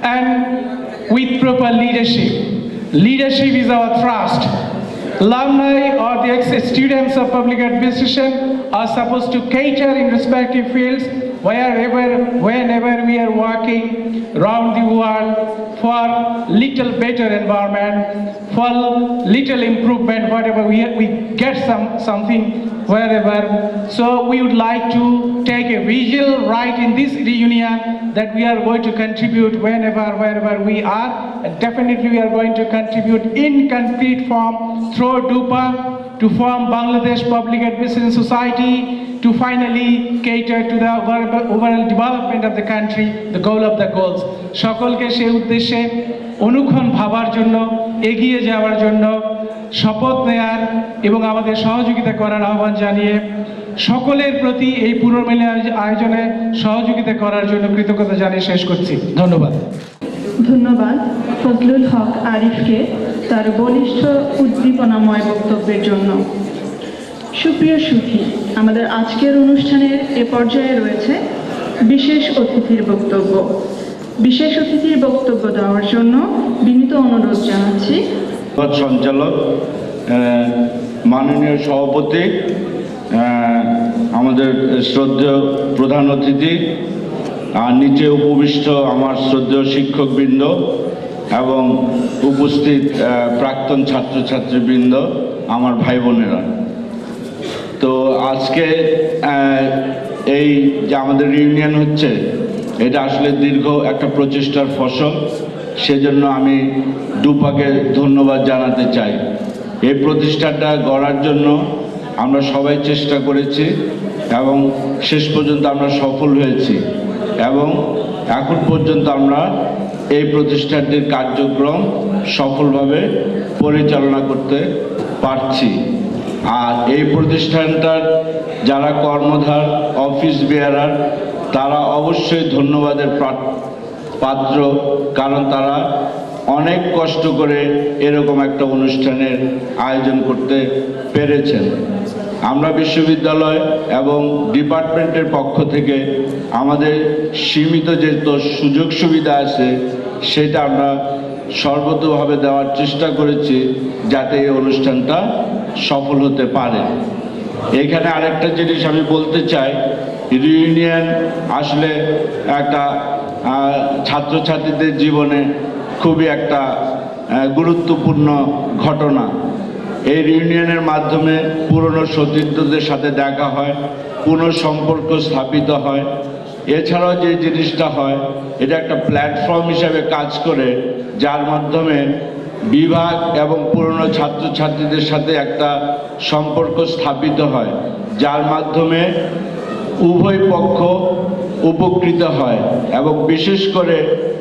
and with proper leadership. Leadership is our trust. Alumni or the ex-students of public administration are supposed to cater in respective fields whenever we are working around the world for little better environment, for little improvement, whatever we get something wherever. So we would like to take a visual right in this reunion that we are going to contribute wherever we are. And definitely we are going to contribute in concrete form through DUPA to form Bangladesh Public Administration Society to finally cater to the overall development of the country, the goal of the goals. সকলকে সেই উদ্দেশ্যে অনুক্ষণ ভাবার জন্য, এগিয়ে যাওয়ার জন্য, শপথ নেয়ার এবং আমাদের সহযোগিতা করার আহ্বান জানিয়ে সকলের প্রতি এই পুনর্মিলন আয়োজনে সহযোগিতা করার জন্য কৃতজ্ঞতা জানিয়ে শেষ করছি। ধন্যবাদ। ধন্যবাদ ফজলুল হক আরিফকে তার বলিষ্ঠ উদ্দীপনাময় বক্তব্যের জন্য। সুপ্রিয় সুধী, আমাদের আজকের অনুষ্ঠানের এ পর্যায়ে রয়েছে বিশেষ অতিথির বক্তব্য। বিশেষ অতিথির বক্তব্য দেওয়ার জন্য বিনীত অনুরোধ জানাচ্ছি সঞ্চালক, মাননীয় সভাপতি, আমাদের শ্রদ্ধেয় প্রধান অতিথি, আর নিচে উপবিষ্ট আমার শ্রদ্ধেয় শিক্ষকবৃন্দ এবং উপস্থিত প্রাক্তন ছাত্রছাত্রীবৃন্দ, আমার ভাই বোনেরা। তো আজকে এই যে আমাদের রিউনিয়ন হচ্ছে, এটা আসলে দীর্ঘ একটা প্রচেষ্টার ফসল। সেজন্য আমি ডুপাকে ধন্যবাদ জানাতে চাই। এই প্রতিষ্ঠানটা গড়ার জন্য আমরা সবাই চেষ্টা করেছি এবং শেষ পর্যন্ত আমরা সফল হয়েছি এবং এখন পর্যন্ত আমরা এই প্রতিষ্ঠানটির কার্যক্রম সফলভাবে পরিচালনা করতে পারছি। আর এই প্রতিষ্ঠানটার যারা কর্মধার, অফিস বেয়ারার, তারা অবশ্যই ধন্যবাদের পাত্র, কারণ তারা অনেক কষ্ট করে এরকম একটা অনুষ্ঠানের আয়োজন করতে পেরেছেন। আমরা বিশ্ববিদ্যালয় এবং ডিপার্টমেন্টের পক্ষ থেকে আমাদের সীমিত যে সুযোগ সুবিধা আছে সেটা আমরা সর্বতোভাবে দেওয়ার চেষ্টা করেছি যাতে এই অনুষ্ঠানটা সফল হতে পারে। এখানে আরেকটা জিনিস আমি বলতে চাই, রিউনিয়ন আসলে একটা ছাত্রছাত্রীদের জীবনে খুবই একটা গুরুত্বপূর্ণ ঘটনা। এই রিউনিয়নের মাধ্যমে পুরনো সতীর্থদের সাথে দেখা হয়, পুনঃসম্পর্ক স্থাপিত হয়। এছাড়াও যে জিনিসটা হয়, এটা একটা প্ল্যাটফর্ম হিসাবে কাজ করে, যার মাধ্যমে বিভাগ এবং পুরনো ছাত্রছাত্রীদের সাথে একটা সম্পর্ক স্থাপিত হয়, যার মাধ্যমে উভয় পক্ষ উপকৃত হয় এবং বিশেষ করে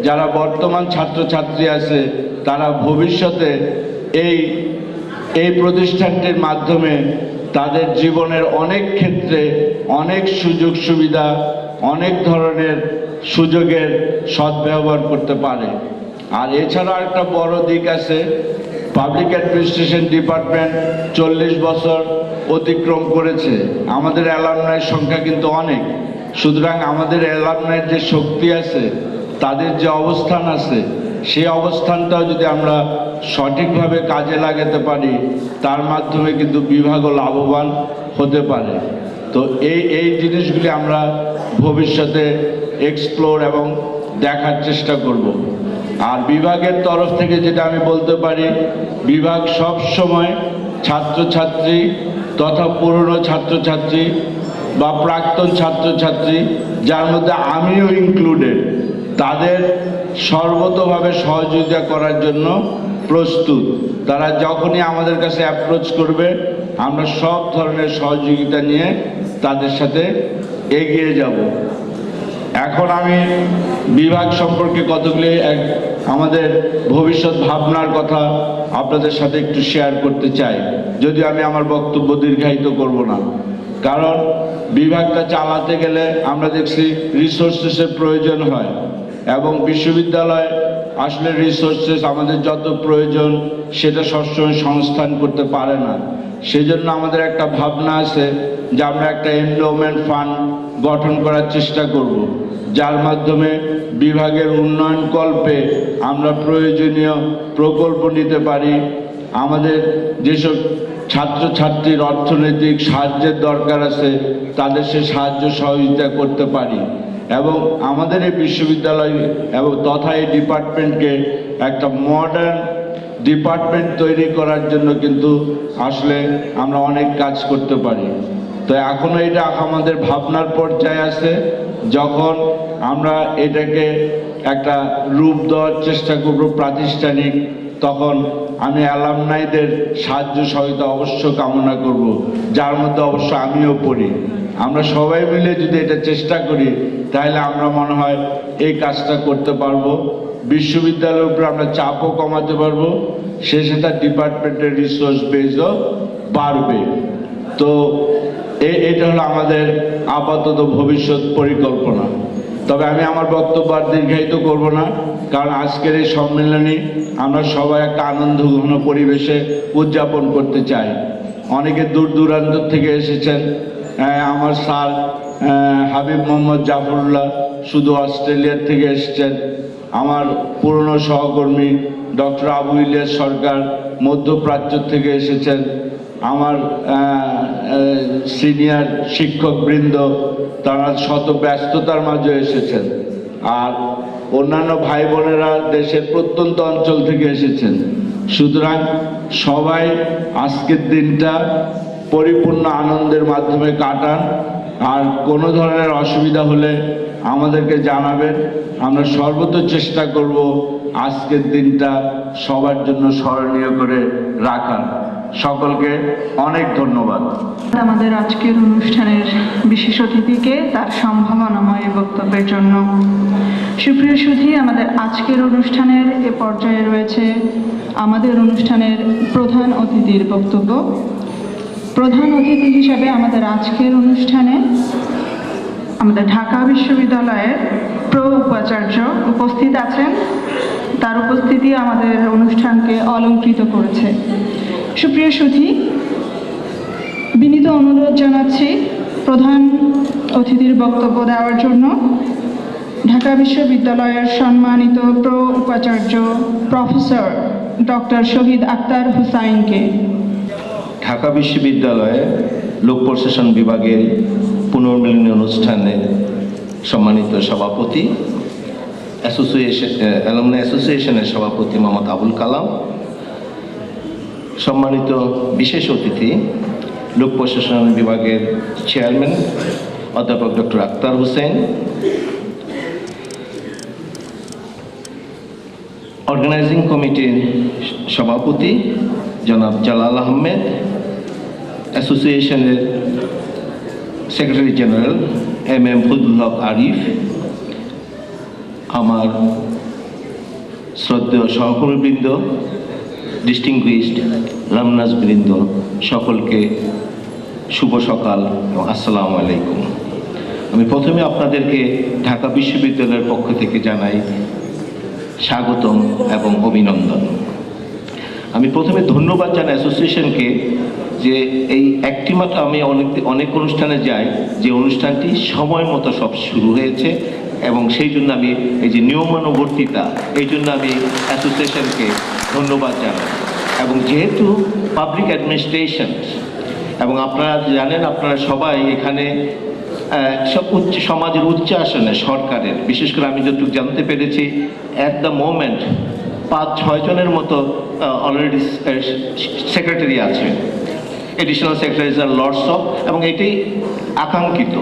যারা বর্তমান ছাত্রছাত্রী আছে তারা ভবিষ্যতে এই প্রতিষ্ঠানটির মাধ্যমে তাদের জীবনের অনেক ক্ষেত্রে অনেক সুযোগ সুবিধা, অনেক ধরনের সুযোগের সদ্ব্যবহার করতে পারে। আর এছাড়া একটা বড় দিক আছে, পাবলিক অ্যাডমিনিস্ট্রেশন ডিপার্টমেন্ট 40 বছর অতিক্রম করেছে। আমাদের অ্যালামনাইয়ের সংখ্যা কিন্তু অনেক, সুতরাং আমাদের অ্যালামনাইয়ের যে শক্তি আছে, তাদের যে অবস্থান আছে, সেই অবস্থানটাও যদি আমরা সঠিকভাবে কাজে লাগাতে পারি, তার মাধ্যমে কিন্তু বিভাগও লাভবান হতে পারে। তো এই জিনিসগুলি আমরা ভবিষ্যতে এক্সপ্লোর এবং দেখার চেষ্টা করব। আর বিভাগের তরফ থেকে যেটা আমি বলতে পারি, বিভাগ সব সময় ছাত্রছাত্রী তথা পুরনো ছাত্রছাত্রী বা প্রাক্তন ছাত্রছাত্রী, যার মধ্যে আমিও ইনক্লুডেড, তাদের সর্বতোভাবে সহযোগিতা করার জন্য প্রস্তুত। তারা যখনই আমাদের কাছে অ্যাপ্রোচ করবে, আমরা সব ধরনের সহযোগিতা নিয়ে তাদের সাথে এগিয়ে যাব। এখন আমি বিভাগ সম্পর্কে কতগুলি আমাদের ভবিষ্যৎ ভাবনার কথা আপনাদের সাথে একটু শেয়ার করতে চাই, যদিও আমি আমার বক্তব্য দীর্ঘায়িত করব না। কারণ বিভাগটা চালাতে গেলে আমরা দেখছি রিসোর্সেসের প্রয়োজন হয় এবং বিশ্ববিদ্যালয় আসলে রিসোর্সেস আমাদের যত প্রয়োজন সেটা সবসময় সংস্থান করতে পারে না। সেজন্য আমাদের একটা ভাবনা আছে যে আমরা একটা এন্ডোমেন্ট ফান্ড গঠন করার চেষ্টা করব, যার মাধ্যমে বিভাগের উন্নয়ন কল্পে আমরা প্রয়োজনীয় প্রকল্প নিতে পারি, আমাদের যেসব ছাত্রছাত্রীর অর্থনৈতিক সাহায্যের দরকার আছে তাদের সে সাহায্য সহযোগিতা করতে পারি, এবং আমাদের এই বিশ্ববিদ্যালয় এবং তথা এই ডিপার্টমেন্টকে একটা মডার্ন ডিপার্টমেন্ট তৈরি করার জন্য কিন্তু আসলে আমরা অনেক কাজ করতে পারি। তো এখনও এটা আমাদের ভাবনার পর্যায়ে আছে। যখন আমরা এটাকে একটা রূপ দেওয়ার চেষ্টা করব প্রাতিষ্ঠানিক, তখন আমি অ্যালামনাইদের সাহায্য সহায়তা অবশ্য কামনা করব, যার মধ্যে অবশ্য আমিও পড়ি। আমরা সবাই মিলে যদি এটা চেষ্টা করি তাহলে আমরা মনে হয় এই কাজটা করতে পারবো। বিশ্ববিদ্যালয়ের উপরে আমরা চাপও কমাতে পারবো, সে সাথে ডিপার্টমেন্টের রিসোর্স বেসও বাড়বে। তো এটা হলো আমাদের আপাতত ভবিষ্যৎ পরিকল্পনা। তবে আমি আমার বক্তব্য আর দীর্ঘায়িত করব না, কারণ আজকের এই সম্মেলনে আমরা সবাই একটা আনন্দঘন পরিবেশে উদযাপন করতে চাই। অনেকে দূর দূরান্ত থেকে এসেছেন। আমার স্যার হাবিব মোহাম্মদ জাফরুল্লাহ শুধু অস্ট্রেলিয়ার থেকে এসেছেন। আমার পুরনো সহকর্মী ডক্টর আবু ইলিয়াস সরকার মধ্যপ্রাচ্য থেকে এসেছেন। আমার সিনিয়র শিক্ষকবৃন্দ তারা শত ব্যস্ততার মাঝে এসেছেন, আর অন্যান্য ভাই বোনেরা দেশের প্রত্যন্ত অঞ্চল থেকে এসেছেন। সুতরাং সবাই আজকের দিনটা পরিপূর্ণ আনন্দের মাধ্যমে কাটান, আর কোনো ধরনের অসুবিধা হলে আমাদেরকে জানাবেন। আমরা সর্বত চেষ্টা করব আজকের দিনটা সবার জন্য স্মরণীয় করে রাখার। সকলকে অনেক ধন্যবাদ। আমাদের আজকের অনুষ্ঠানের বিশেষ অতিথিকে তার সম্ভাবনাময় বক্তব্যের জন্য। সুপ্রিয় সুধী, আমাদের আজকের অনুষ্ঠানের এ পর্যায়ে রয়েছে আমাদের অনুষ্ঠানের প্রধান অতিথির বক্তব্য। প্রধান অতিথি হিসেবে আমাদের আজকের অনুষ্ঠানে আমাদের ঢাকা বিশ্ববিদ্যালয়ের উপাচার্য উপস্থিত আছেন। তার উপস্থিতি আমাদের অনুষ্ঠানকে অলংকৃত করেছে। সুপ্রিয় সুধী, বিনীত অনুরোধ জানাচ্ছি প্রধান অতিথির বক্তব্য দেওয়ার জন্য ঢাকা বিশ্ববিদ্যালয়ের সম্মানিত উপাচার্য প্রফেসর ডক্টর শহীদ আক্তার হুসাইনকে। ঢাকা বিশ্ববিদ্যালয়ে লোক প্রশাসন বিভাগের পুনর্মিলনী অনুষ্ঠানে সম্মানিত সভাপতি, অ্যালুমনাই অ্যাসোসিয়েশনের সভাপতি মোহাম্মদ আবুল কালাম, সম্মানিত বিশেষ অতিথি লোক প্রশাসন বিভাগের চেয়ারম্যান অধ্যাপক ডক্টর আক্তার হোসেন, অর্গানাইজিং কমিটির সভাপতি জনাব জালাল আহমেদ, অ্যাসোসিয়েশনের সেক্রেটারি জেনারেল এম ফজলুল হক আরিফ, আমার শ্রদ্ধেয় সহকর্মীবৃন্দ, ডিস্টিংগুইশড লামনাজবৃন্দ, সকলকে শুভ সকাল এবং আসসালামু আলাইকুম। আমি প্রথমে আপনাদেরকে ঢাকা বিশ্ববিদ্যালয়ের পক্ষ থেকে জানাই স্বাগতম এবং অভিনন্দন। আমি প্রথমে ধন্যবাদ জানাই অ্যাসোসিয়েশনকে যে এই একটি মাত্র আমি অনেক অনুষ্ঠানে যাই যে অনুষ্ঠানটি সময় মতো সব শুরু হয়েছে, এবং সেই জন্য আমি এই যে নিয়মানুবর্তিতা, এই জন্য আমি অ্যাসোসিয়েশনকে ধন্যবাদ জানাই। এবং যেহেতু পাবলিক অ্যাডমিনিস্ট্রেশন, এবং আপনারা জানেন, আপনারা সবাই এখানে সব সমাজের উচ্চ আসনে সরকারের, বিশেষ করে আমি যতটুকু জানতে পেরেছি অ্যাট দ্য মোমেন্ট 5-6 জনের মতো অলরেডি সেক্রেটারি আছে, এডিশনাল সেক্রেটারিজ আর লর্ডস অফ, এবং এটাই আকাঙ্ক্ষিত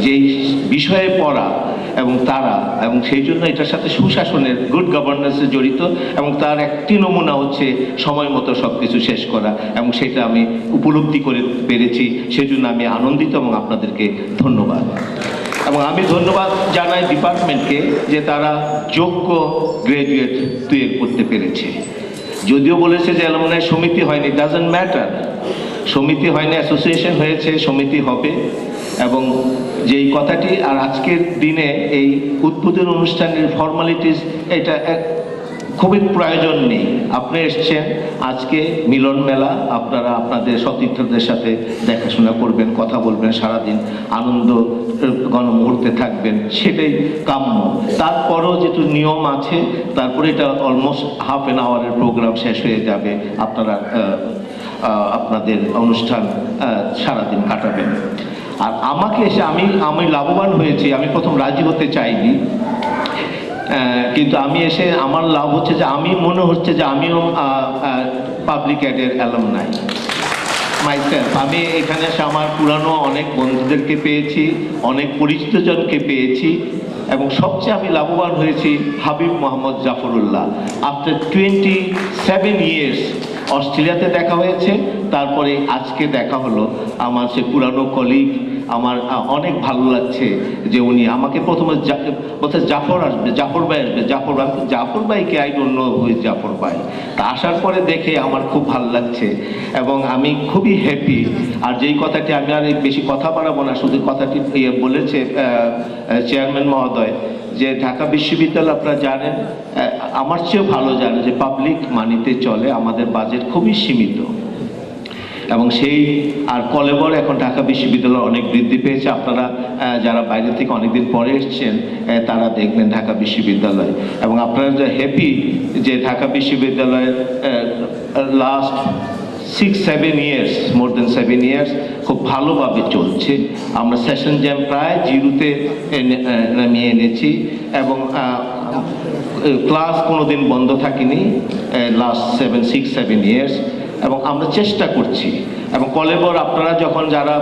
যে এই বিষয়ে পড়া এবং তারা, এবং সেই জন্য এটার সাথে সুশাসনের গুড গভর্নেন্সে জড়িত, এবং তার একটি নমুনা হচ্ছে সময় মতো সব কিছু শেষ করা, এবং সেটা আমি উপলব্ধি করে পেরেছি। সেজন্য আমি আনন্দিত এবং আপনাদেরকে ধন্যবাদ। এবং আমি ধন্যবাদ জানাই ডিপার্টমেন্টকে যে তারা যোগ্য গ্র্যাজুয়েট তৈরি করতে পেরেছে। যদিও বলেছে যে অ্যালুমনাই সমিতি হয়নি, ডাজন্ট ম্যাটার, সমিতি হয়নি, অ্যাসোসিয়েশন হয়েছে, সমিতি হবে। এবং যেই কথাটি আর আজকের দিনে এই উদ্বোধন অনুষ্ঠানের ফর্মালিটিস, এটা খুবই প্রয়োজন নেই। আপনি এসছেন আজকে মিলন মেলা, আপনারা আপনাদের সতীর্থদের সাথে দেখাশোনা করবেন, কথা বলবেন, সারাদিন আনন্দ গণমুহূর্তে থাকবেন, সেটাই কাম্য। তারপরেও যেহেতু নিয়ম আছে, তারপরে এটা অলমোস্ট হাফ অ্যান আওয়ারের প্রোগ্রাম শেষ হয়ে যাবে, আপনারা আপনাদের অনুষ্ঠান সারাদিন কাটাবেন। আর আমাকে এসে আমি লাভবান হয়েছি। আমি প্রথম রাজি হতে চাইনি, কিন্তু আমি এসে আমার লাভ হচ্ছে যে আমি মনে হচ্ছে যে আমিও পাবলিক অ্যাডের অ্যালামনাই মাইসেলফ। আমি এখানে এসে আমার পুরানো অনেক বন্ধুদেরকে পেয়েছি, অনেক পরিচিতজনকে পেয়েছি, এবং সবচেয়ে আমি লাভবান হয়েছি হাবিব মোহাম্মদ জাফরুল্লাহ। আফটার 27 ইয়ার্স অস্ট্রেলিয়াতে দেখা হয়েছে, তারপরে আজকে দেখা হলো আমার সে পুরানো কলিগ। আমার অনেক ভালো লাগছে যে উনি আমাকে প্রথমে বলছে জাফর আসবে, জাফর ভাই আসবে, জাফর ভাইকে I don't know who is Jafar ভাই। তা আসার পরে দেখে আমার খুব ভালো লাগছে এবং আমি খুবই হ্যাপি। আর যেই কথাটি আমি আর বেশি কথা বাড়াবো না, শুধু কথাটি বলেছে চেয়ারম্যান মহোদয় যে ঢাকা বিশ্ববিদ্যালয় আপনারা জানেন, আমার চেয়েও ভালো জানেন যে পাবলিক মানিতে চলে, আমাদের বাজেট খুবই সীমিত, এবং সেই আর কলেবর এখন ঢাকা বিশ্ববিদ্যালয় অনেক বৃদ্ধি পেয়েছে। আপনারা যারা বাইরে থেকে অনেকদিন পরে এসছেন তারা দেখবেন ঢাকা বিশ্ববিদ্যালয়, এবং আপনারা যে হ্যাপি যে ঢাকা বিশ্ববিদ্যালয়ের লাস্ট 6-7 ইয়ার্স, মোর দেন 7 ইয়ার্স খুব ভালোভাবে চলছে। আমরা সেশন জ্যাম প্রায় জিরোতে নামিয়ে এনেছি, এবং ক্লাস কোনোদিন বন্ধ থাকেনি লাস্ট 6-7 ইয়ার্স, এবং আমরা চেষ্টা করছি। এবং কলেবর আপনারা যখন যারা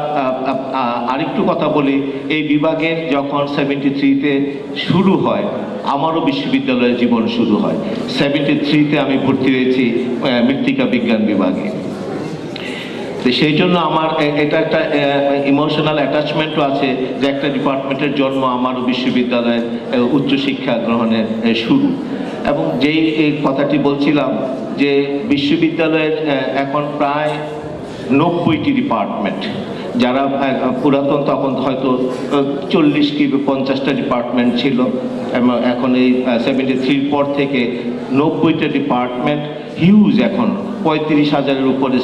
আরেকটু কথা বলি, এই বিভাগের যখন 73-তে শুরু হয়, আমারও বিশ্ববিদ্যালয়ের জীবন শুরু হয়। 73-তে আমি ভর্তি হয়েছি মৃত্তিকা বিজ্ঞান বিভাগে। তো সেই জন্য আমার এটা একটা ইমোশনাল অ্যাটাচমেন্টও আছে যে একটা ডিপার্টমেন্টের জন্ম আমারও বিশ্ববিদ্যালয়ের উচ্চশিক্ষা গ্রহণের শুরু। এবং যেই এই কথাটি বলছিলাম যে বিশ্ববিদ্যালয়ের এখন প্রায় 90টি ডিপার্টমেন্ট, যারা পুরাতন তখন হয়তো 40 কি 50টা ডিপার্টমেন্ট ছিল, এবং এখন এই 73 পর থেকে 90টা ডিপার্টমেন্ট, হিউজ এখন 35,000-এর উপরে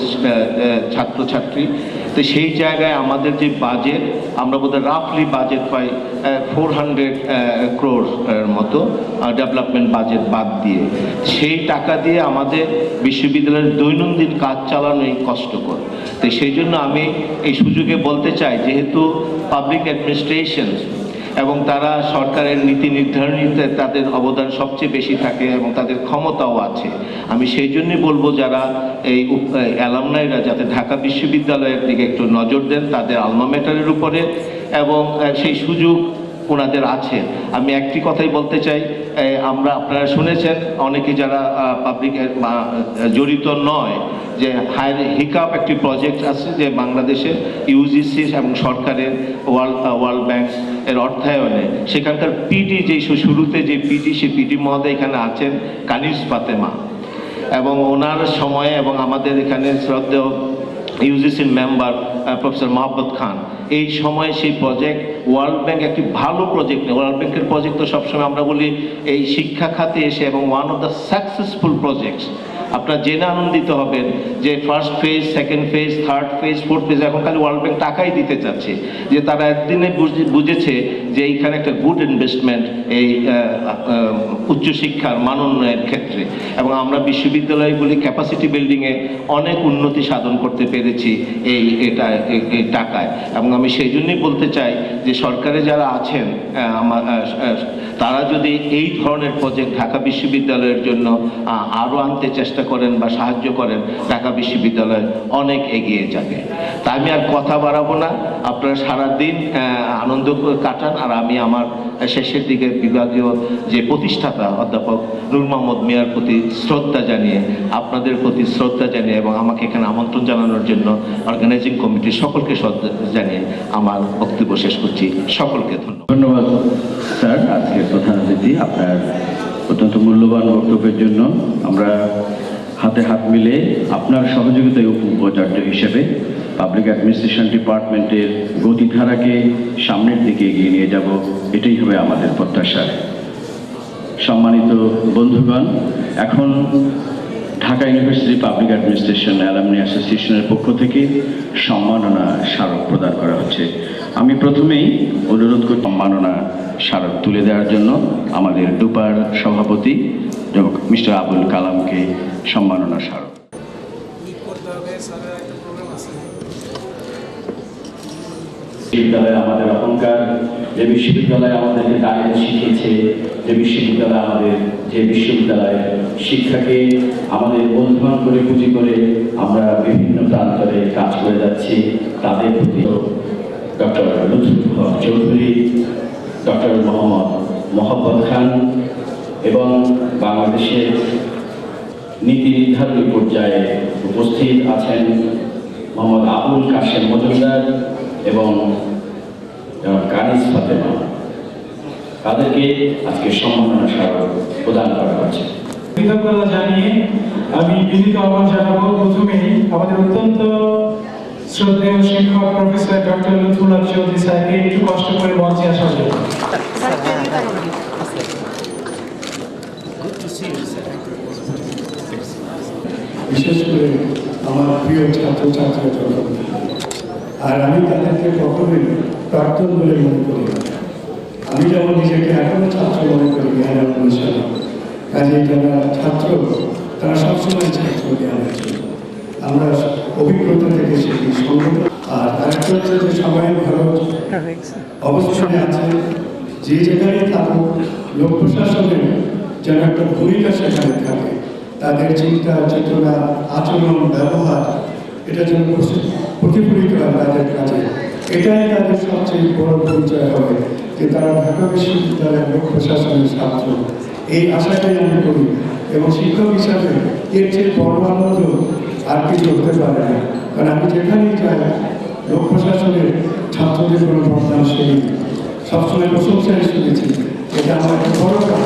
ছাত্রছাত্রী। তো সেই জায়গায় আমাদের যে বাজেট, আমরা বোধহয় রাফলি বাজেট পাই 400 crore মতো ডেভেলপমেন্ট বাজেট বাদ দিয়ে। সেই টাকা দিয়ে আমাদের বিশ্ববিদ্যালয়ের দৈনন্দিন কাজ চালানোই কষ্টকর। তো সেই জন্য আমি এই সুযোগে বলতে চাই, যেহেতু পাবলিক অ্যাডমিনিস্ট্রেশন এবং তারা সরকারের নীতি নির্ধারণীতে তাদের অবদান সবচেয়ে বেশি থাকে এবং তাদের ক্ষমতাও আছে, আমি সেই জন্যই বলবো যারা এই অ্যালামনাইরা যাতে ঢাকা বিশ্ববিদ্যালয়ের দিকে একটু নজর দেন, তাদের আলমা ম্যাটারের উপরে, এবং সেই সুযোগ ওনাদের আছে। আমি একটি কথাই বলতে চাই, আপনারা শুনেছেন অনেকে যারা পাবলিক জড়িত নয়, যে হায়ার হিকাপ একটি প্রজেক্ট আছে যে বাংলাদেশে ইউজিসি এবং সরকারের ওয়ার্ল্ড ব্যাংক এর অর্থায়নে, সেখানকার পিডি যে শুরুতে যে পিডি, সেই পিডি মহোদয় এখানে আছেন কানিজ ফাতেমা, এবং ওনার সময়ে এবং আমাদের এখানে শ্রদ্ধেয় ইউজিসির মেম্বার প্রফেসর মাহবুব খান, এই সময়ে সেই প্রজেক্ট ওয়ার্ল্ড ব্যাংক একটি ভালো প্রজেক্ট নেই। ওয়ার্ল্ড ব্যাংকের প্রজেক্ট তো সবসময় আমরা বলি এই শিক্ষা খাতে এসে, এবং one of the successful projects. আপনারা জেনে আনন্দিত হবেন যে first phase, second phase, third phase, fourth phase, এখন খালি ওয়ার্ল্ড ব্যাংক টাকাই দিতে চাচ্ছে, যে তারা একদিনে বুঝেছে যে এইখানে একটা গুড ইনভেস্টমেন্ট এই উচ্চশিক্ষার মান উন্নয়নের ক্ষেত্রে। এবং আমরা বিশ্ববিদ্যালয়গুলি ক্যাপাসিটি বিল্ডিংয়ে অনেক উন্নতি সাধন করতে পেরেছি এই টাকায়। এবং আমি সেই জন্যই বলতে চাই যে সরকারে যারা আছেন তারা যদি এই ধরনের প্রজেক্ট ঢাকা বিশ্ববিদ্যালয়ের জন্য আরও আনতে চেষ্টা করেন বা সাহায্য করেন, ঢাকা বিশ্ববিদ্যালয় অনেক এগিয়ে যাবে। তা আমি আর কথা বাড়াবো না, আপনারা সারাদিন আনন্দ কাটান। আর আমি আমার শেষের দিকে বিভাগীয় যে প্রতিষ্ঠাতা অধ্যাপক নূর মোহাম্মদ মিয়ার প্রতি শ্রদ্ধা জানিয়ে, আপনাদের প্রতি শ্রদ্ধা জানিয়ে, এবং আমাকে এখানে আমন্ত্রণ জানানোর জন্য অর্গানাইজিং কমিটির সকলকে শ্রদ্ধা জানিয়ে আমার বক্তব্য শেষ করছি। সকলকে ধন্যবাদ। ধন্যবাদ স্যার, আজকের প্রধান অতিথি, আপনার অত্যন্ত মূল্যবান বক্তব্যের জন্য। আমরা হাতে হাত মিলে আপনার সহযোগিতায় উপাচার্য হিসেবে পাবলিক অ্যাডমিনিস্ট্রেশন ডিপার্টমেন্টের গতিধারাকে সামনের দিকে এগিয়ে নিয়ে যাব, এটাই হবে আমাদের প্রত্যাশা। সম্মানিত বন্ধুগণ, এখন Dhaka university public administration alumni অ্যাসোসিয়েশনের পক্ষ থেকে সম্মাননা স্মারক প্রদান করা হচ্ছে। আমি প্রথমেই অনুরোধ করি সম্মাননা স্মারক তুলে দেওয়ার জন্য আমাদের ডুপার সভাপতি মিস্টার আবুল কালামকে সম্মাননা স্মারক। বিশ্ববিদ্যালয় আমাদের অহংকার, যে বিশ্ববিদ্যালয় আমাদেরকে দাঁড়িয়ে শিখিয়েছে, যে বিশ্ববিদ্যালয় শিক্ষাকে আমাদের বন্ধুবান করে পুঁজি করে আমরা বিভিন্ন প্রান্তরে কাজ করে যাচ্ছি, তাদের প্রতি ডক্টর লুৎফুল হক চৌধুরী, ডক্টর মোহাম্মদ খান এবং বাংলাদেশের নীতি নির্ধারণী পর্যায়ে উপস্থিত আছেন মোহাম্মদ আবুল কাশেম মজুমদার এবং কানিজ ফাতেমা, তাদেরকে আজকে সম্মাননা স্মারক প্রদান করা হচ্ছে। কৃতজ্ঞতা জানিয়ে আমি বিনীত আহ্বান জানাবো প্রথমেই আমাদের অত্যন্ত শ্রদ্ধেয় শিক্ষক প্রফেসর ডক্টর লুৎফুল হক চৌধুরী স্যারকে একটু কষ্ট করে মঞ্চে আসার জন্য। বিশেষ করে আমার প্রিয় ছাত্রছাত্রীরা যখন, আর আমি তাদেরকে কখনোই প্রাক্তন বলে মনে করি না। আমি যেমন নিজেকে এখনো ছাত্র মনে করি জ্ঞানের অনুসারে, কাজে যারা ছাত্র তারা সবসময় ছাত্র জ্ঞানের জন্য আমরা অভিজ্ঞতা থেকে শিখি সংগঠন। আর আরেকটা হচ্ছে যে সবাই ভালো অবস্থানে আছে, যে যেখানেই থাকুক লোক প্রশাসনের যেন একটা ভূমিকা সেখানে থাকে, তাদের চিন্তা চেতনা আচরণ ব্যবহার এটা যেন প্রতিফলিত হয় তাদের কাছে। এটাই তাদের সবচেয়ে বড় পরিচয় হবে যে তারা ঢাকা বিশ্ববিদ্যালয়ের লোক প্রশাসনের ছাত্র। এই আশাটাই আমি করি এবং শিক্ষক হিসাবে এর চেয়ে বড় আনন্দ আর কিছু হতে পারে না। কারণ আমি যেখানেই যাই লোক প্রশাসনের ছাত্রদের কোনো বদনাম শুনি, সবসময় প্রশংসায় শুনেছি, এটা আমার একটা বড় কাজ।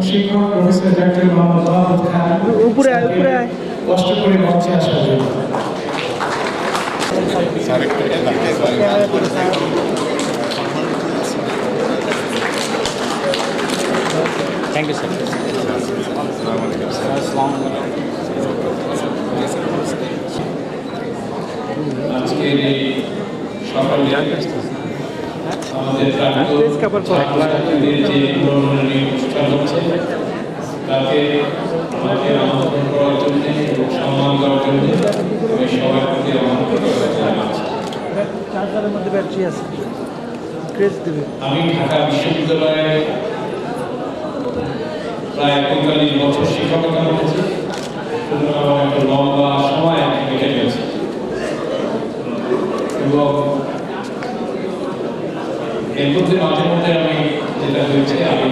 শিক্ষক প্রফেসর ডক্টর মোহাম্মদ খান কষ্ট করে মঞ্চে আসার জন্য। Thank you, sir. আজকের এই সকালে আমাদের ছাত্রছাত্রীদের যে পুনর্মিলনী অনুষ্ঠান হচ্ছে তাতে আমাকে আমন্ত্রণ করার জন্য এবং সম্মান করার জন্য আমি সবার প্রতি আমন্ত্রণ জানাচ্ছি। আমি ঢাকা বিশ্ববিদ্যালয়ে প্রায় 45 বছর শিক্ষকতা করেছি, সুতরাং আমার একটা লম্বা সময় কেটে গেছে এবং এর মধ্যে মাঝে মধ্যে আমি যেটা হয়েছে, আমি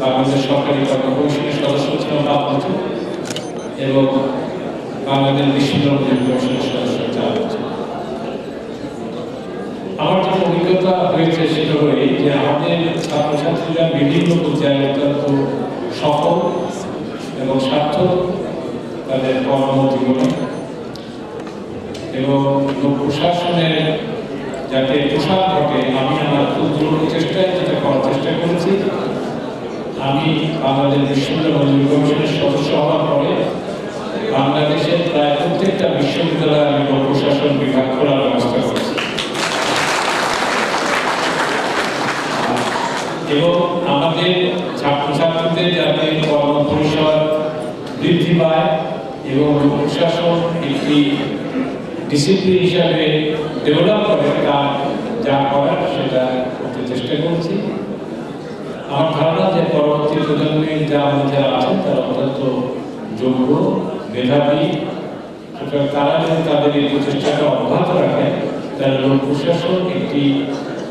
বাংলাদেশ সরকারি কর্ম কমিশনের সদস্য ছিলাম 5 বছর এবং বাংলাদেশ বিশ্ববিদ্যালয় কমিশনের সদস্য 4 বছর। আমার যে অভিজ্ঞতা হয়েছে সেটা হলো এই যে আমাদের ছাত্রছাত্রীরা বিভিন্ন পর্যায়ে অত্যন্ত সফল এবং সার্থক তাদের কর্মজীবনে এবং প্রশাসনের যাতে প্রসার ঘটে আমি আমার ক্ষুদ্র চেষ্টায় যেটা করার চেষ্টা করেছি। আমি বাংলাদেশ বিশ্ববিদ্যালয় কমিশনের সদস্য হওয়ার পরে বাংলাদেশের প্রায় প্রত্যেকটা বিশ্ববিদ্যালয়ে আমি প্রশাসন বিভাগ খোলার ব্যবস্থা করেছি এবং আমাদের ছাত্রছাত্রীদের যাতে কর্মপরিসর বৃদ্ধি পায় এবং প্রশাসন একটি ডিসিপ্লিন হিসাবে ডেভেলপ করে তা যা করার সেটা করতে চেষ্টা করছি। আমার ধারণা যে পরবর্তী প্রজন্মের যারা আছেন তারা অত্যন্ত যোগ্য মেধাবী, সুতরাং তারা যদি তাদের এই প্রচেষ্টাটা অব্যাহত রাখে তাহলে লোক প্রশাসন একটি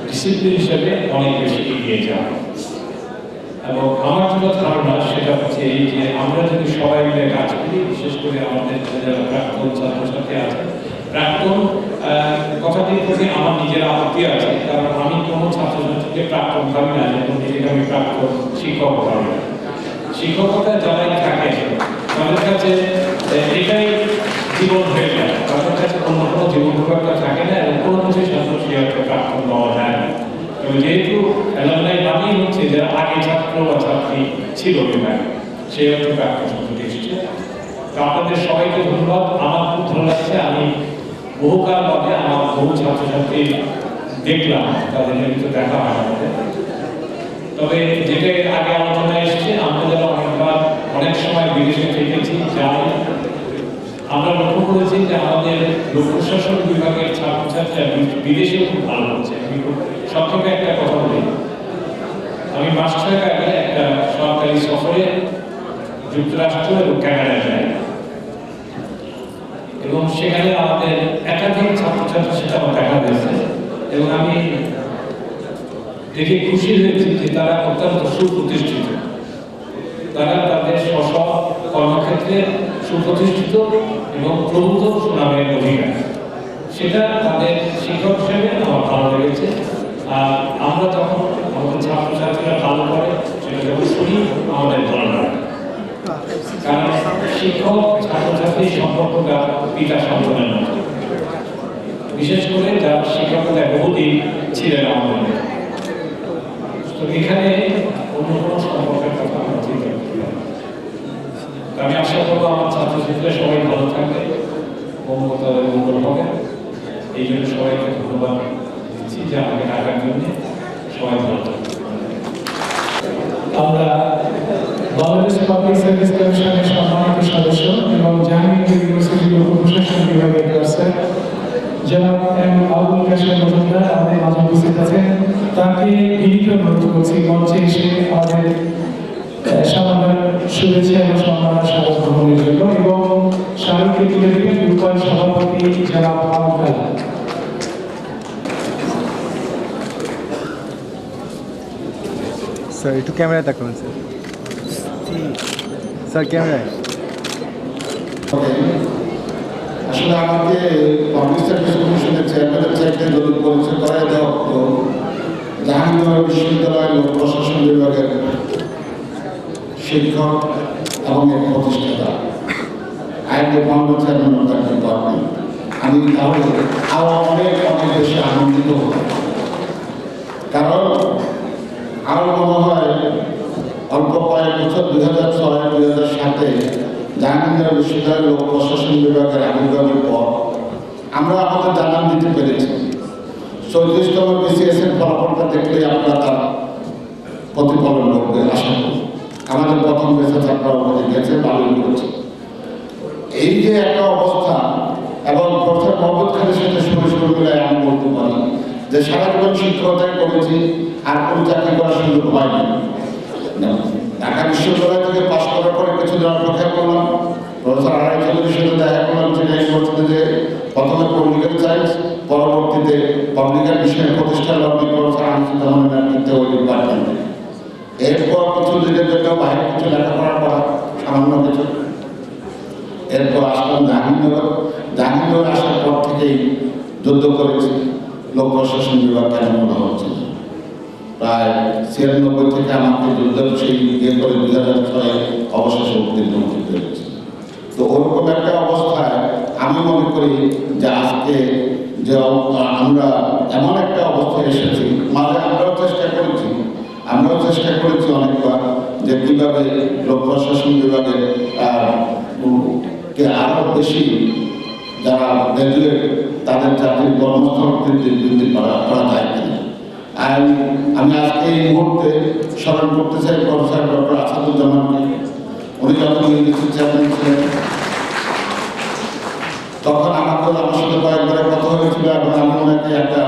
ডিসিপ্লিন হিসাবে অনেক বেশি এগিয়ে যাবে। এবং আমার যেটা ধারণা সেটা হচ্ছে এই যে আমরা যদি সবাই মিলে কাজ করি, বিশেষ করে আমাদের যারা প্রাক্তন ছাত্রছাত্রী আছে, প্রাক্তন কথাটির প্রতি আমার নিজের আপত্তি আছে, কারণ আমি কোনো ছাত্রছাত্রীকে প্রাক্তন ভাবি না, যেমন নিজেকে আমি প্রাক্তন শিক্ষক ভাবি না। শিক্ষকতা যারাই থাকে তাদের কাছে এটাই জীবন হয়ে যায়, তাদের কাছে অন্য কোনো জীবন ব্যাপারটা থাকে না এবং কোনো কিছু ছাত্র সে প্রাক্তন পাওয়া যায় না। এবং যেহেতু অ্যালামনাই মানেই হচ্ছে ছাত্র বা ছাত্রী ছিল বিভাগে, সেই অর্থে প্রাক্তন শব্দটি এসেছে। তো আপনাদের সবাইকে ধন্যবাদ। আমার খুব ভালো লাগছে, আমি বহুকাল বাদে আমার বহু ছাত্রছাত্রী দেখলাম, তাদের নিয়মিত দেখা হয় আমাদের। তবে যেটা এর আগে আলোচনা এসেছে, আমরা যারা অনেক সময় বিদেশে থেকেছি যাই, আমরা লক্ষ্য করেছি যে আমাদের লোক প্রশাসন বিভাগের ছাত্রছাত্রীরা বিদেশে খুব ভালো হচ্ছে। আমি খুব সংক্ষেপে একটা কথা বলি, আমি মাস 6 আগে একটা সরকারি সফরে যুক্তরাষ্ট্র এবং কানাডা যাই, এবং সেখানে আমাদের একাধিক ছাত্রছাত্রীর সাথে আমার দেখা হয়েছে, এবং আমি দেখে খুশি হয়েছি যে তারা অত্যন্ত সুপ্রতিষ্ঠিত। তারা তাদের স্ব কর্মক্ষেত্রে সুপ্রতিষ্ঠিত এবং প্রভূত সুনামের অধিকারী। সেটা তাদের শিক্ষক হিসেবে আমার ভালো লেগেছে। আর আমরা যখন আমাদের ছাত্রছাত্রীরা ভালো করে সেটা যখন শুনি আমাদের ভালো লাগে, কারণ শিক্ষক ছাত্রছাত্রীর সম্পর্কটা পিতা সন্তানের মতো, বিশেষ করে যারা শিক্ষকতা বহুদিন ছিলেন আমাদের। তো এখানে অন্য কোনো সম্পর্কের কথা আমরা চিন্তা করতে পারি। আমি আশা করবো আমার ছাত্রছাত্রীরা সবাই ভালো থাকবে, তাদের মঙ্গল হবে। এই জন্য সবাইকে ধন্যবাদ দিচ্ছি যে আমাকে ডাকার জন্য। সবাই ভালো থাকবে। আমরা বাংলাদেশ পাবলিক সার্ভিস কমিশনের সম্মানিত সদস্য এবং জাহাঙ্গীরনগর ইউনিভার্সিটি লোক প্রশাসন বিভাগের প্রফেসর জনাব এম আবুল কাশেম মজুমদার আমাদের মাঝে উপস্থিত আছেন। তাকে বিনীত অনুরোধ করছি মঞ্চে এসে আমাদের সামান্য শুভেচ্ছা এবং সম্মাননা স্বাগত গ্রহণের জন্য, এবং স্মারককে তুলে দিবেন রূপার সভাপতি জনাব আহমদ। স্যার একটু ক্যামেরায় তাকান স্যার। স্যার ক্যামেরায়। আসলে আমাকে পাবলিক সার্ভিস কমিশনের চেয়ারম্যানের চাইতে যদি পরিচয় করাই দেওয়া হতো, জাহাঙ্গীরনগর বিশ্ববিদ্যালয় লোক প্রশাসন বিভাগের শিক্ষক এবং এর প্রতিষ্ঠাতা IND founder chairman of the department, আমি তাহলে আরো অনেক অনেক বেশি আনন্দিত হতাম। কারণ আরো মনে হয় অল্প কয়েক বছর 2006-2007-এ জাহাঙ্গীরনগর বিশ্ববিদ্যালয়ের লোক প্রশাসন বিভাগের আবির্ভাবের পর আমরা আমাদের জানান দিতে পেরেছি। 34তম BCS এর ফলাফলটা দেখলেই আপনারা তার প্রতিফলন করবে আশা করি। আমাদের প্রথম বেঁচে ছাত্ররা ওখানে গেছে, ভালোই করেছে। এই যে একটা অবস্থা, এবং প্রফেসর মোহাম্মদ খানের সাথে শুরু মিলায় আমি বলতে পারি যে সারা জীবন শিক্ষকতাই করেছি, আর কোনো চাকরি করার সুযোগ হয়নি। ঢাকা বিশ্ববিদ্যালয় থেকে পাশ করার পরে কিছুদিন অপেক্ষা করলাম, প্রফেসর আড়াই চৌধুরীর সাথে দেখা করলাম চেন্নাই ইউনিভার্সিটিতে, প্রথমে পলিটিক্যাল সায়েন্স, পরবর্তীতে পাবলিকের বিষয়ে প্রতিষ্ঠা লগ্নে প্রফেসর আনন্দমনের নেতৃত্বে ওই ডিপার্টমেন্টে। এরপর কিছু দিনের জন্য বাইরে কিছু লেখাপড়ার পর সামান্য কিছু, এরপর আসলাম জাহাঙ্গীরনগর। জাহাঙ্গীরনগর আসার পর থেকেই যুদ্ধ করেছি লোক প্রশাসন বিভাগ কেন মনে হচ্ছে। প্রায় 96 থেকে আমাকে যুদ্ধের সেই ইয়ে করে 2006-এ অবশেষে উত্তীর্ণ হতে পেরেছি। তো ওরকম একটা অবস্থায় আমি মনে করি যে আজকে যে আমরা এমন একটা অবস্থায় এসেছি, মাঝে আমরাও চেষ্টা করেছি অনেকবার যে কীভাবে লোক প্রশাসন বিভাগের কে আরও বেশি যারা গ্র্যাজুয়েট তাদের চাকরির কর্মস্থল বৃদ্ধি করা যায় কিনা। আর আমি আজকে এই মুহূর্তে স্মরণ করতে চাই প্রফেসর ডক্টর আসাদুজ্জামানকে। উনি যখন ইউনিভার্সিটি চেয়ারম্যান ছিলেন তখন আমার সাথে কয়েকবারের কথা হয়েছিল, এবং আমি ওনাকে একটা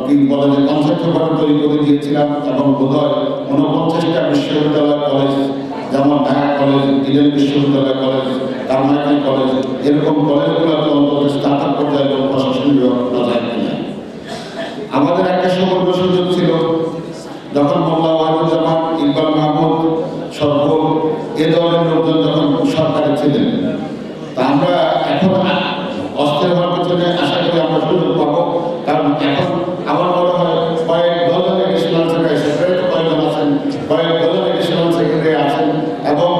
কি বলে যে কনসেপ্ট পেপার তৈরি করে দিয়েছিলাম, এবং বোধহয় 49টা বিশ্ববিদ্যালয় কলেজ, যেমন ঢাকা কলেজ, ইডেন বিশ্ববিদ্যালয় কলেজ, কারমাইকেল কলেজ, এরকম কলেজগুলোতে অন্তত স্নাতক পর্যায়ে লোক প্রশাসন বিভাগ করা যায় কিনা। আমাদের একটা সৌভাগ্য সুযোগ ছিল যখন মোল্লা ওয়াহিদুজ্জামান, ইকবাল মাহমুদ, সরফুল এ দলের লোকজন যখন সরকারে ছিলেন। তা আমরা এখন অস্থির হওয়ার পিছনে আশা করি আমরা সুযোগ পাবো, কারণ এখন আমার মনে হয় কয়েক ডজন এডিশনাল সেক্রেটারি, কয়েকজন আছেন, কয়েক ডজন এডিশনাল সেক্রেটারি আছেন, এবং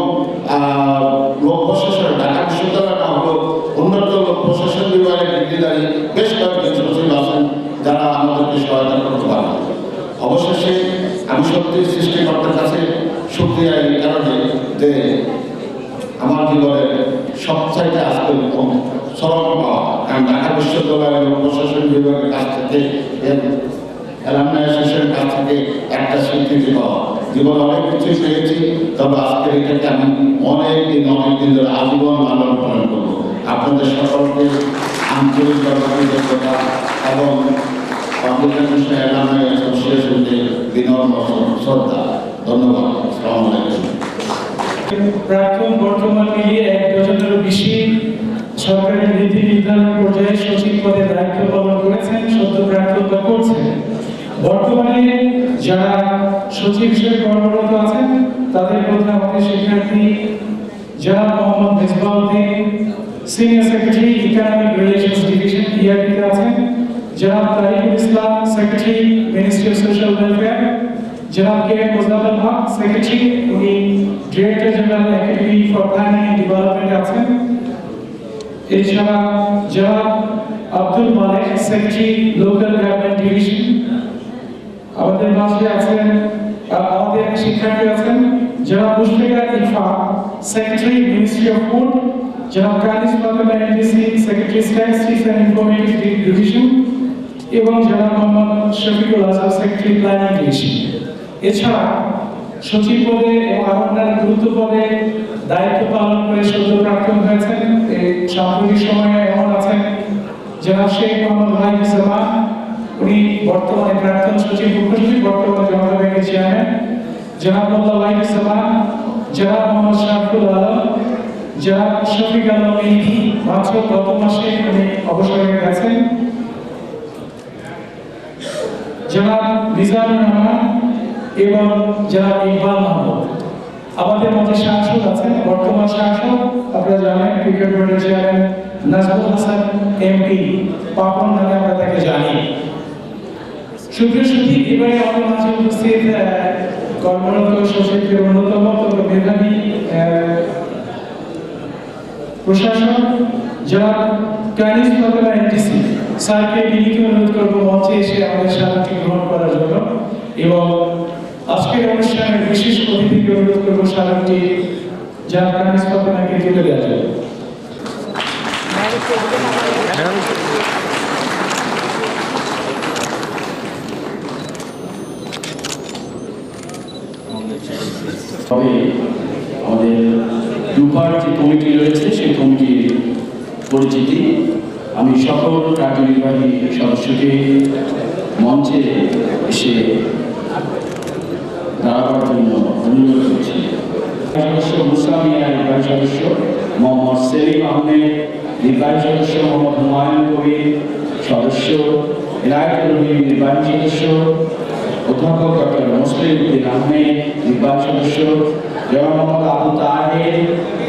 লোক প্রশাসন ঢাকা বিশ্ববিদ্যালয় না হলেও উন্নত লোক প্রশাসন বিভাগের ডিগ্রিধারী বেশ কয়েকজন সচিব আছেন যারা আমাদেরকে সহায়তা করতে পারেন। অবশেষে আমি সত্যি সৃষ্টিকর্তার কাছে শুকরিয়া এই কারণে যে আমার জীবনের সবচাইতে আজকে চরম পাওয়া, কারণ ঢাকা বিশ্ববিদ্যালয়ের প্রশাসন বিভাগের কাছ থেকে অ্যালামনাই অ্যাসোসিয়েশনের কাছ থেকে একটা স্বীকৃতি পাওয়া। জীবনে অনেক কিছু পেয়েছি, তবে আজকের এটাকে আমি অনেক দিন ধরে আজীবন লালন পালন করবো। আপনাদের সকলকে আন্তরিকভাবে কৃতজ্ঞতা এবং পাবলিক অ্যালামনাই অ্যাসোসিয়েশনকে বিনম্র শ্রদ্ধা। ধন্যবাদ। আসসালামু আলাইকুম। প্রাক্তন বর্তমান মিলিয়ে 1 ডজনেরও বেশি সরকারি নীতি নির্ধারণ পর্যায়ে সচিব পদে দায়িত্ব পালন করেছেন, সদ্য প্রাক্তন বা করছেন। বর্তমানে যারা সচিব হিসেবে কর্মরত আছেন তাদের মধ্যে আমাদের শিক্ষার্থী জনাব Mohammad Mezbauddin, senior secretary economic relations division ইআরডিতে আছেন, জনাব Tarikul Islam, secretary ministry of social welfare, জনাব K M Mozammel Haque, secretary, উনি director general academy for planning and development আছেন। এছাড়া জনাব Abdul Malik, secretary local government division. আমাদের মাঝে আছেন আমাদের শিক্ষার্থী আছেন জনাব Mushfika Irfan, secretary ministry of food, জনাব Kanis Fatema MDC, secretary statistics and informatics division, এবং জনাব মোহাম্মদ শফিকুল আজম, সেক্রেটারি প্ল্যানিং ডিভিশন। এছাড়া সচিব পদে এবং অন্যান্য গুরুত্ব পদে দায়িত্ব পালন করে সদ্য প্রাক্তন হয়েছেন। এই সাম্প্রতিক সময়ে এমন আছেন জনাব শেখ মোহাম্মদ ওয়াহিদুজ্জামান, উনি বর্তমানে প্রাক্তন সচিব, মুখ্য সচিব, বর্তমানে জনতা ব্যাংকের চেয়ারম্যান, জনাব মোল্লা ওয়াহিদুজ্জামান, জনাব মোহাম্মদ শাহরুল আলম, জনাব শফিক আলম মেহেদী, মাত্র গত মাসে উনি অবসরে গেছেন, জনাব মিজানুর রহমান এবং জনাব ইকবাল মাহমুদ। আমাদের মধ্যে সাংসদ আছেন, বর্তমান সাংসদ আপনারা জানেন ক্রিকেট বোর্ডের চেয়ারম্যান নাজমুল হাসান এমপি, পাপন নামে আমরা তাকে জানি। সুপ্রিয় সুধী, এবারে আমাদের মাঝে উপস্থিত কর্মরত সচিবের অন্যতম তবে মেধাবী প্রশাসক জনাব কানিস ফাতেমা এমডিসি স্যারকে বিনীত অনুরোধ করবো মঞ্চে এসে আমাদের স্বাগত গ্রহণ করার জন্য, এবং আজকের অনুষ্ঠানের বিশেষ অতিথিকে অনুরোধ করবো স্মারকটি জনাব কানিস ফাতেমাকে তুলে দেওয়ার জন্য। তবে আমাদের দুবার যে কমিটি রয়েছে সেই কমিটির পরিচিতি আমি সকল কার্যনির্বাহী সদস্যকে মঞ্চে এসে দাঁড়াবার জন্য অনুরোধ করছি। সদস্য মুসলামিয়া নির্বাহী সদস্য মোহাম্মদ সেলিম আহমেদ, নির্বাহী সদস্য মোহাম্মদ হুমায়ুন কবির, সদস্য এনায়েতুল রহিম, নির্বাহী সদস্য অধ্যাপক ডক্টর মুসলিম উদ্দিন আহমেদ, নির্বাহী সদস্য জনাব মোহাম্মদ আবু তাহের,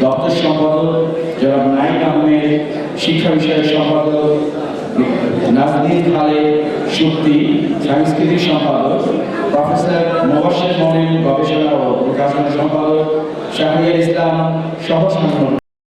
দপ্তর সম্পাদক জনাব নাইম আহমেদ, শিক্ষা বিষয়ক সম্পাদক নাজনীন খালেদ শক্তি, সাংস্কৃতিক সম্পাদক প্রফেসর মোবাশ্বের মনির, গবেষণা ও প্রকাশনা সম্পাদক শাহরিয়ার ইসলাম, সহ সাংগঠনিক